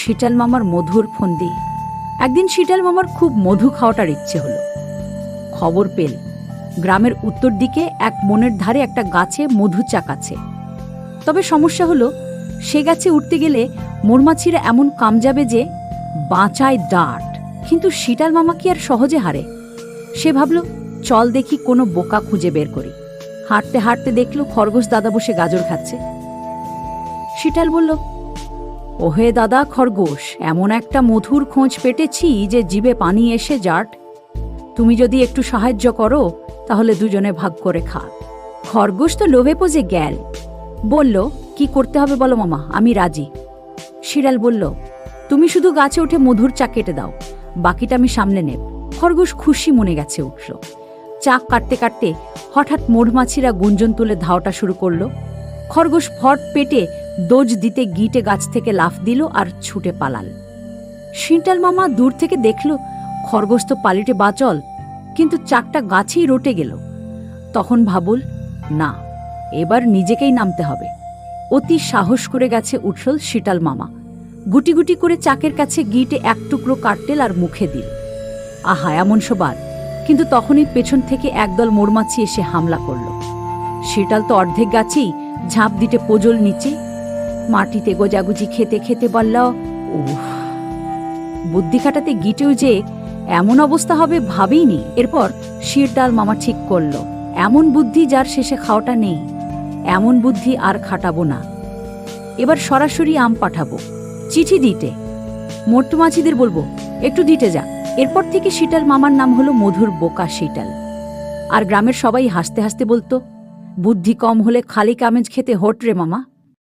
শীতল মামার মধুর ফন্দি। একদিন শীতল মামার খুব মধু খাওয়াটার ইচ্ছে হলো। খবর পেল গ্রামের উত্তর দিকে এক বনের ধারে একটা গাছে মধু চাক আছে। তবে সমস্যা হলো সে গাছে উঠতে গেলে মৌমাছিরা এমন কামযাবে যে বাঁচায় ডাট। কিন্তু শীতল মামা কি আর সহজে হারে? সে ভাবল, চল দেখি কোনো বোকা খুঁজে বের করি। হাঁটতে হাঁটতে দেখল খরগোশ দাদা বসে গাজর খাচ্ছে। শীতল বলল, ওহে দাদা খরগোশ, এমন একটা মধুর খোঁজ পেটেছি যে জিভে পানি এসে জাট। তুমি যদি একটু সাহায্য করো তাহলে দুজনে ভাগ করে খা। খরগোশ তো লোভে পজে গেল, বলল, কি করতে হবে বলো মামা, আমি রাজি। শিয়াল বলল, তুমি শুধু গাছে উঠে মধুর চাক কেটে দাও, বাকিটা আমি সামলে নেব। খরগোশ খুশি মনে গেছে উঠল। চাক কাটতে কাটতে হঠাৎ মৌমাছিরা গুঞ্জন তুলে ধাওয়াটা শুরু করলো। খরগোশ ফট পেটে দোজ দিতে গিটে গাছ থেকে লাফ দিল আর ছুটে পালাল। শীতল মামা দূর থেকে দেখল খরগোশ তো পালিটে বাঁচল, কিন্তু চাকটা গাছেই রটে গেল। তখন ভাবল, না, এবার নিজেকেই নামতে হবে। অতি সাহস করে গেছে উঠল শীতল মামা। গুটি গুটি করে চাকের কাছে গিটে এক টুকরো কাটতেল আর মুখে দিল। আহা, এমন সবার! কিন্তু তখনই পেছন থেকে একদল মৌমাছি এসে হামলা করল। শীতল তো অর্ধেক গাছেই ঝাঁপ দিতে পোজল নিচে। মাটিতে গোজাগুজি খেতে খেতে বলল, উফ! বুদ্ধি খাটাতে গিটেও যে এমন অবস্থা হবে ভাবেইনি। এরপর শীতল মামা ঠিক করল, এমন বুদ্ধি যার শেষে খাওয়াটা নেই, এমন বুদ্ধি আর খাটাবো না। এবার সরাসরি আম পাঠাবো, চিঠি দিতে। মৌমাছিদের বলবো একটু দিতে যা। এরপর থেকে শীতল মামার নাম হলো মধুর বোকা শীতল। আর গ্রামের সবাই হাসতে হাসতে বলতো, বুদ্ধি কম হলে খালি কামেজ খেতে হোট রে মামা।